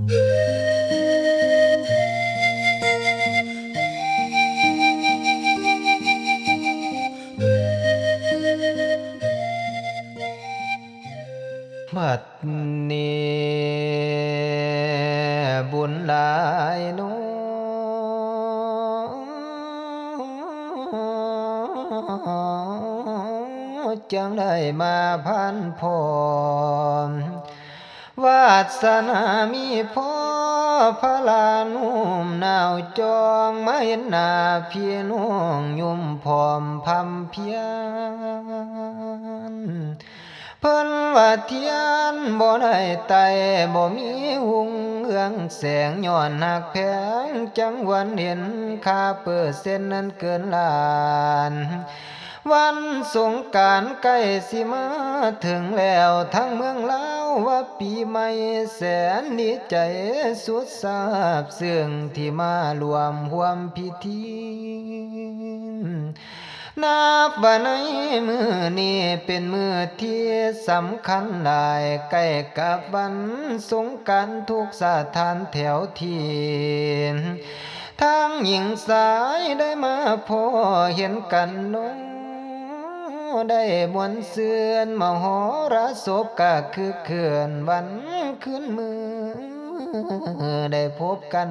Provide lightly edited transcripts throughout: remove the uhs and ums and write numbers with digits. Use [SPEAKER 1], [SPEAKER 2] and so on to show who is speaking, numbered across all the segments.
[SPEAKER 1] บัดนี้บุญหลายโนจังได้มาพันพรวาสนามีพ่อพระลานุ่มหนาวจองมาเห็นหน้าพี่น้องยุ่มพร้อมพำเพียรเพิ่นว่าเทียนบ่ได้ไตบ่มีหุงเอื้องแสงย้อนหักแพงจังวันเห็นค่าเปอร์เซ็นต์นั้นเกินล้านวันสงกรานต์ใกล้สิมาถึงแล้วทั้งเมืองลาวว่าปีใหม่แสนดีใจสุดซาบซึ้งที่มารวมร่วมพิธีนับว่าในมือนี้เป็นมือที่สำคัญหลายใกล้กับวันสงกรานต์ทุกสถานแถวที่ทั้งหญิงสายได้มาพอเห็นกันน้องได้มวนเสือนมโหรสพก็คือเขื่อนวันขึ้นมือได้พบกัน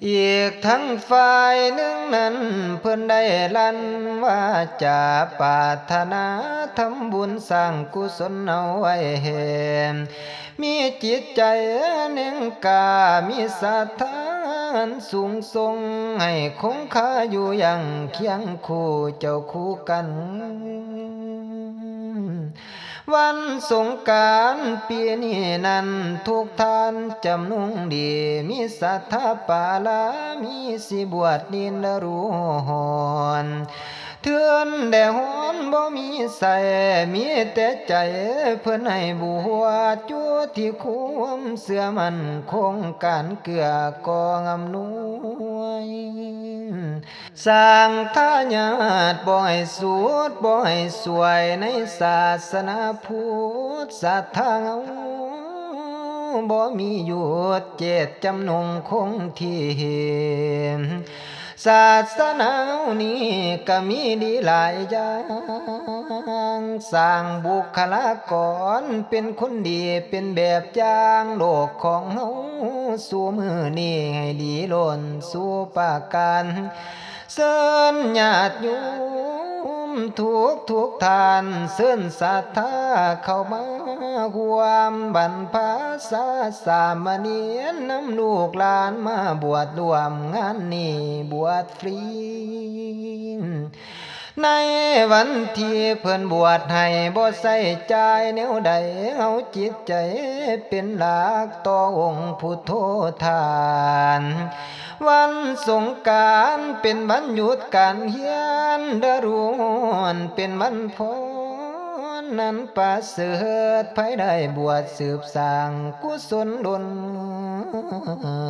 [SPEAKER 1] อีกทั้งฝ่ายหนึ่งนั้นเพิ่นได้ลั่นว่าจะปรารถนาทำบุญสร้างกุศลเอาไว้มีจิตใจเน่งกามีศรัทธาสูงส่งให้คงคาอยู่อย่างเคียงคู่เจ้าคู่กันวันสงกรานต์ปีนี้นั้นทุกท่านจำนงดีมีศรัทธาปาลามีสิบวชนินรู้หอนเทือนแด่หอนบ่มีใส่มีแต่ใจเพื่อนให้บวชอยู่ที่ความเสื่อมันคงการเกื้อกองอำนวยสร้างทายาทบ่ให้สูดบ่ให้สวยในศาสนาพุทธศรัทธาบ่มีหยุดเจตจำนงคงที่ศาสนานี้ก็มีดีหลายอย่างสร้างบุคลากรเป็นคนดีเป็นแบบอย่างโลกของเฮาสู่มือนี้ให้ดีล้นสู่ปาการเชิญญาติโยมทุกท่านเชิญศรัทธาเข้ามาความบรรพชาสามเณรนำลูกหลานมาบวชร่วมงานนี้บวชฟรีในวันที่เพิ่นบวชให้บ่ใส่ใจแนวใดเอาจิตใจเป็นหลักต่อองค์พุทโธทานวันสงกรานต์เป็นวันหยุดการเฮียนดารุนเป็นวันพรนั้นประเสริฐไผได้บวชสืบสร้างกุศลดล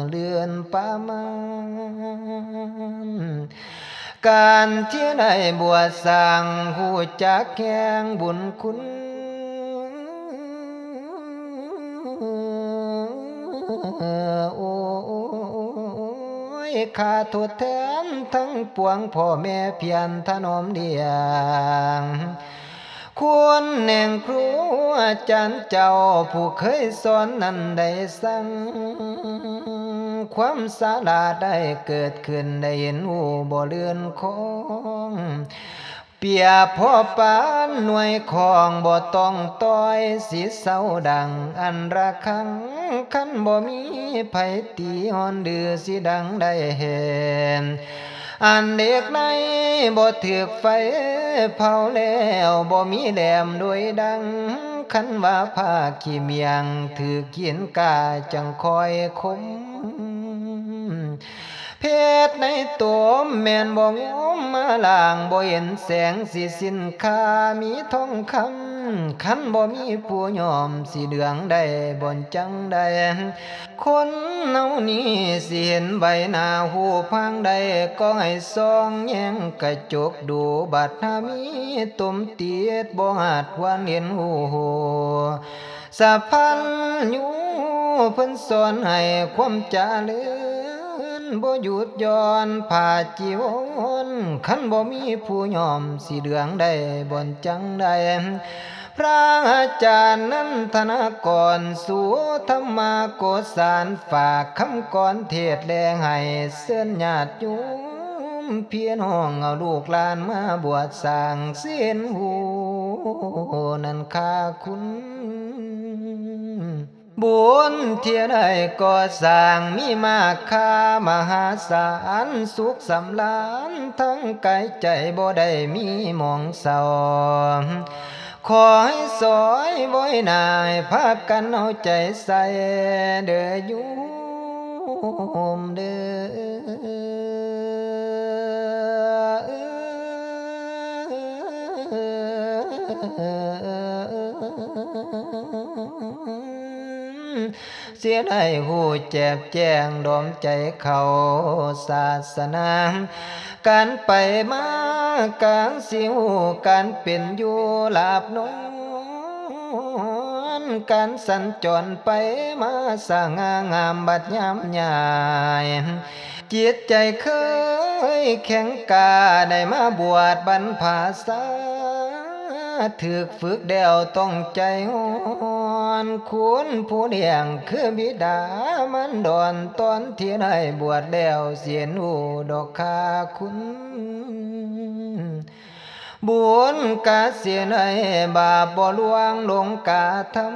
[SPEAKER 1] เลื่อนประมาณการที่ได้บวชสร้างหูจักแห่งบุญคุณโอ้ข้าทดแทนทั้งปวงพ่อแม่เพียรถนอมเดียงควรแห่งครูอาจารย์เจ้าผู้เคยสอนนั้นได้สั่งความสาลาได้เกิดขึ้นได้เห็นหูบ่เลือนของเปียพ่อปานหน่วยของบ่ต้องต้อยสิเศร้าดังอันระคังคันบ่มีไผตีฮอนดื้อสิดังได้เห็นอันเด็กในบ่ถึกไฟเผาแล้วบ่มีแหลมด้วยดังคันว่าผ้าขี้เมียงถือเขียนกาจังคอยคมเพชรในตัวแม่นบ่งมมาล่างบ่เห็นแสงสิสิ้นค่ามีทองคำคันบ่มีผู้ยอมสิเดืองได้บ่นจังได้คนเนานี้สิเห็นใบหน้าหูพังได้ก็ให้ส่องแยงกระจกดูบัดหามีตุ่มเตียดบ่อาจวันเห็นหู สะพันอยู่เพิ่นสอนให้ความเจริญบ่หยุดย้อนผ่าจีวรคันบ่มีผู้ยอมสิเดืองได้บ่นจังได้พระอาจารย์นันทนากรสู่ธรรมาโกษารฝากคำกรเทศแลงให้เสื้อนญาติโยมพี่น้องเอาลูกหลานมาบวชสร้างเสียนหูนั่นค่าคุณบุญเที่ยใดก็สร้างมีมากค่ามหาศาลสุขสำราญทั้งกายใจบ่ได้มีมองเศร้าขอให้สอยบ่อยนายพากันเอาใจใส่เด้อโยมเด้อเสียได้หูแจ็บแจ้งดอมใจเขาศาสนาการไปมาการสิหูการเป็นอยู่ลาบนอนการสัญจรไปมาสร้างงามบัดยามใหญ่จิตใจเคยแข็งกาได้มาบวชบรรพาษาถึกฝึกเดี่ยวต้องใจอ่อนคุณผู้เลี้ยงคือบิดามันดอนตอนที่ได้บวชแล้วเสียนหูดอกคาคุณบุญกาเสียในบาปบ่ลวงลงกาทำ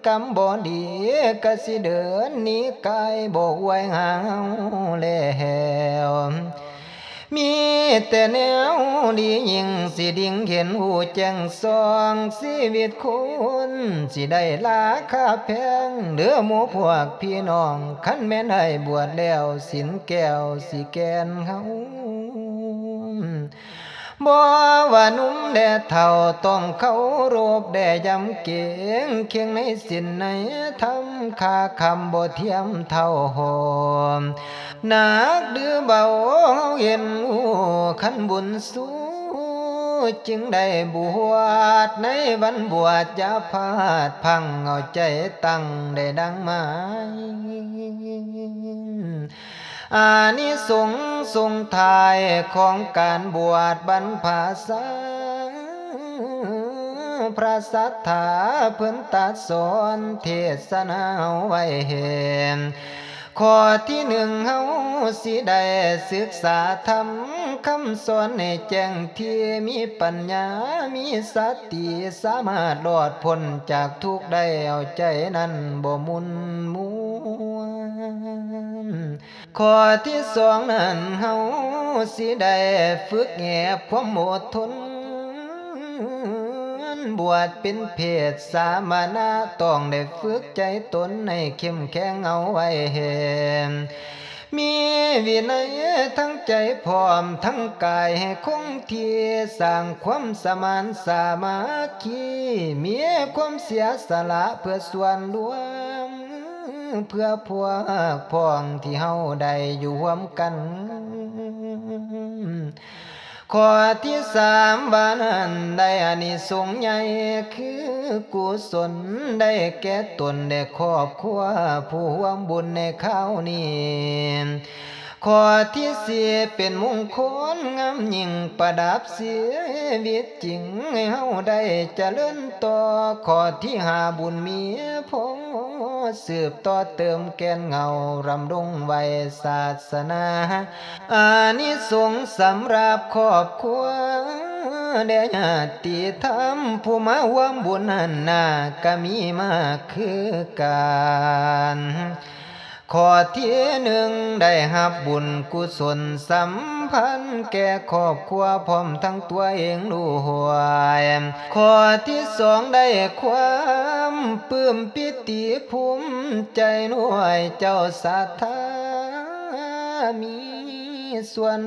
[SPEAKER 1] กำบ่ดีกะสิเดินนี้กายบ่ไว้หางแล้วมีแต่แนวดียิ่งสิดิ่งเห็นหูแจ้งสองชีวิตคุณสิได้ราคาแพงเด้อหมู่พวกพี่น้องคันแม่นให้บวชแล้วสินแก้วสิแกนเฮาบ่ว่านุ่มแด่เท่าต้องเขารบแด่ยำเกียงเคียงในสินในทำค่าคำบ่เทียมเท่าหอมหนักดื้อเบาเย็นขันบุญสู้จึงได้บวชในวันบวชจะพาดพังเอาใจตั้งได้ดังไม้อานิสงส์ทรงทายของการบวชบรรพาษาพระสัทธาเพิ่นตัดสอนเทศนาไว้เห็นข้อที่หนึ่งเฮาสิได้ศึกษาธรรมคำสอนให้แจ้งที่มีปัญญามีสติสามารถรอดพ้นจากทุกข์ได้เอาใจนั้นบ่มุนมัวข้อที่สองนั้นเฮาสิได้ฝึกแงบความอดทนบวชเป็นเพศสามณะต้องได้ฝึกใจตนให้เข้มแข็งเอาไว้เห็นมีวินัยทั้งใจพร้อมทั้งกายให้คงที่สร้างความสมานสามัคคีมีความเสียสละเพื่อส่วนรวมเพื่อพวกพ้องที่เฮาได้อยู่ร่วมกันข้อที่สามว่านั้นได้อานิสงส์ใหญ่คือกุศลได้แก่ตนได้ครอบครัวผู้ร่วมบุญในข้าวนี้ข้อที่สี่เป็นมงคลงามยิ่งประดับชีวิตจริงให้เฮาได้เจริญต่อข้อที่ห้าบุญมีพอสืบต่อเติมแกนเงารำรงไว้ศาสนาอานิสงส์สำหรับครอบครัวแด่ญาติธรรมผู้มาร่วมบุญนั้นน่าก็มีมากคือกันข้อที่หนึ่งได้รับบุญกุศลสัมพันธ์แก่ครอบครัวพร้อมทั้งตัวเองด้วยข้อที่สองได้ความปลื้มปิติภูมิใจหน่วยเจ้าศรัทธามีส่วน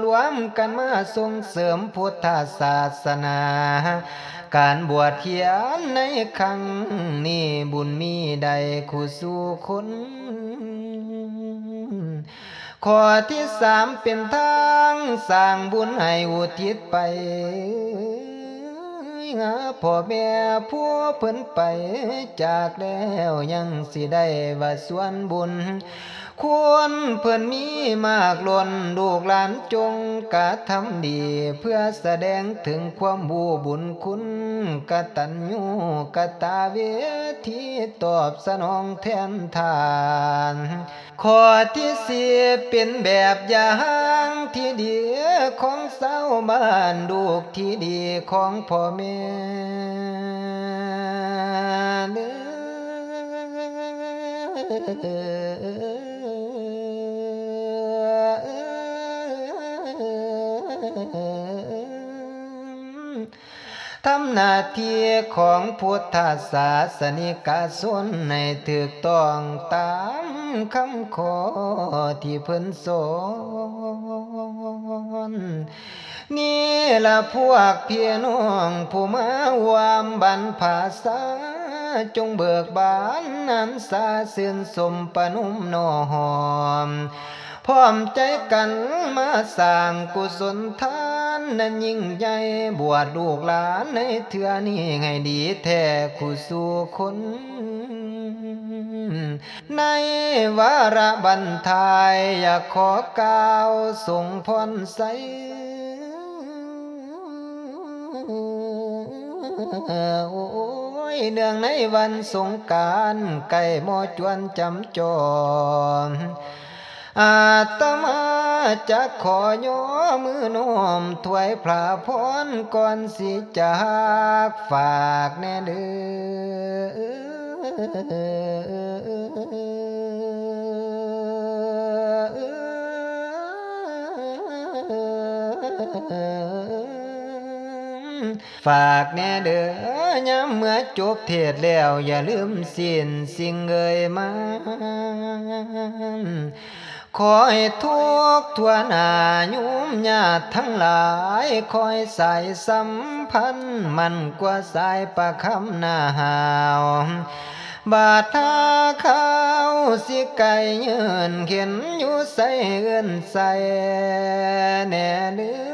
[SPEAKER 1] รวมกันมาส่งเสริมพุทธศาสนาการบวชเทียนในครั้งนี้บุญมีใดคู่สู่คน ข้อที่สามเป็นทางสร้างบุญให้อุทิศไปหาพ่อแม่ผู้เพิ่นไปจากแล้วยังสิได้ว่าส่วนบุญควรเพิ่นมีมากล้นลูกหลานจงกะทำดีเพื่อแสดงถึงความบูบุญคุณกตัญญูกตเวทีตอบสนองแทนทานข้อที่สี่เป็นแบบอย่างที่ดีของชาวบ้านลูกที่ดีของพ่อแม่เด้อ ทำหน้าที่ของพุทธศาสนิกชนให้ถูกต้องตามคำขอที่เพิ่นสอนนี่ละพวกพี่น้องผู้มาวามบรรพาษาจงเบิกบานนั้นสาสื่นสมปนุมนอหอมพร้อมใจกันมาสร้างกุศลทานนั้นยิ่งใหญ่บวชลูกหลานในเทื่อนี้ให้ดีแท้คู่สู่คนในวาระบันทายอยากขอกล่าวส่งพรใสโอ้ยเนื่องในวันสงกรานต์ใกล้หมอจวนจำจอมอาตมาจะขอย่อมือน้อมถวายพระพรก่อนสิจากฝากแน่เด้อฝากแน่เด้อยามเมื่อจบเทศแล้วอย่าลืมสิ้นสิ่งเอ่ยมาขอให้ทุกทั่วหน้าโยมญาติทั้งหลายคอยสายสัมพันธ์มันกว่าสายประคำหน้าหาวบาดทาข้าวสิไก่ยืนเข็นอยู่ใส่เอื้นใส่แน่เด้อ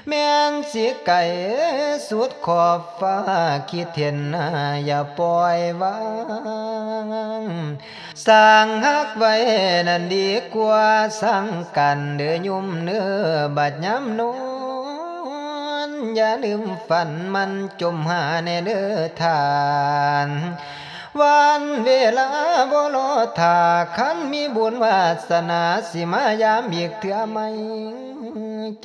[SPEAKER 1] แม่นสิไก่สุดขอบฟ้าคิดเห็นอย่าปล่อยวางสร้างฮักไว้นั่นดีกว่าสร้างกันเด้อยุ่มเนื้อบัดย้ำนอนอย่าลืมฝันมันจมหาแน่เด้อทานวันเวลาบ่รอถ้าคันมีบุญวาสนาสิมายามอีกเทื่อใหม่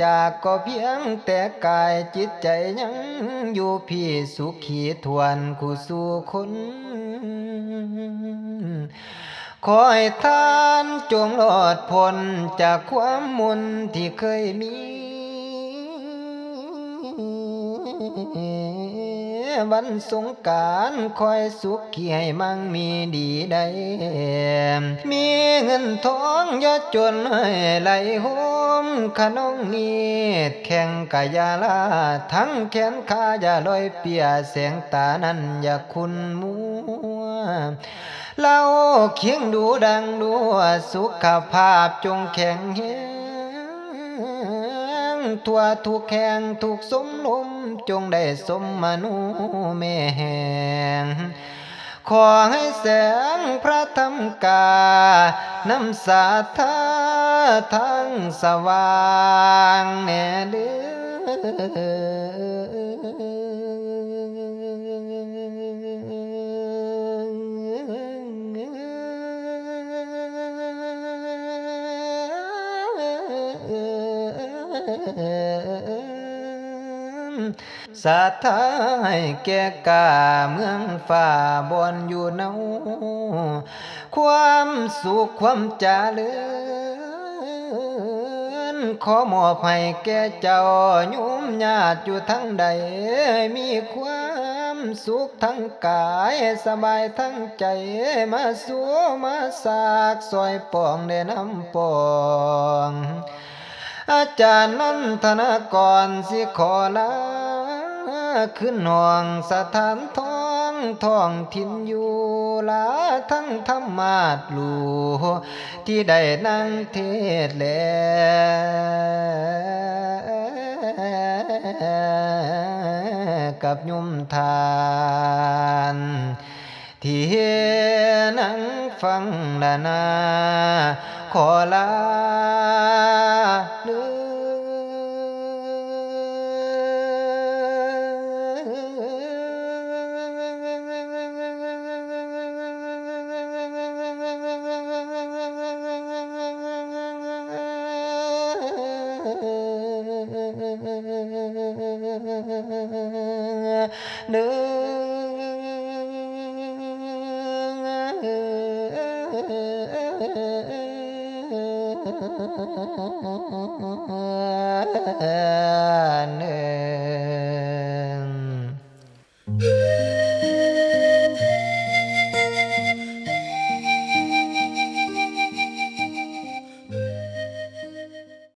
[SPEAKER 1] จากก็เพียงแต่กายจิตใจยังอยู่พี่สุขีทวนคู่สู่คนขอให้ท่านจงรอดพ้นจากความมนที่เคยมีวันสงกรานต์คอยสุขขีให้มั่งมีดีได้มีเงินทองอย่าจนให้ไหลโหมขนองนีดแข่งกายาลาทั้งแขนขาอย่าลอยเปียแสงตานั้นอย่าคุณมัวเล่าเคียงดูดังดูสุขภาพจงแข็งแรงทั่วทุกแห่งทุกสมลมจงได้สมมนุแม่แห่งขอให้แสงพระธรรมกานำสาธาทั้งสว่างแน่เด้สาธาให้แก่กาเมืองฝ่าบอนอยู่เนาความสุขความเจริญขอมอบให้แก่เจ้าโยมญาติอยู่ทั้งใดมีความสุขทั้งกายสบายทั้งใจมาสู่มาสากซอยปองได้นำปองอาจารย์นันทนากรสิขอลา ขึ้นห่องสถานท้องถิ่นอยู่ลาทั้งธรรมาสลูที่ได้นั่งเทศแลกับยุมทานที่นั่งฟังละนาขอลาเด้เด้อ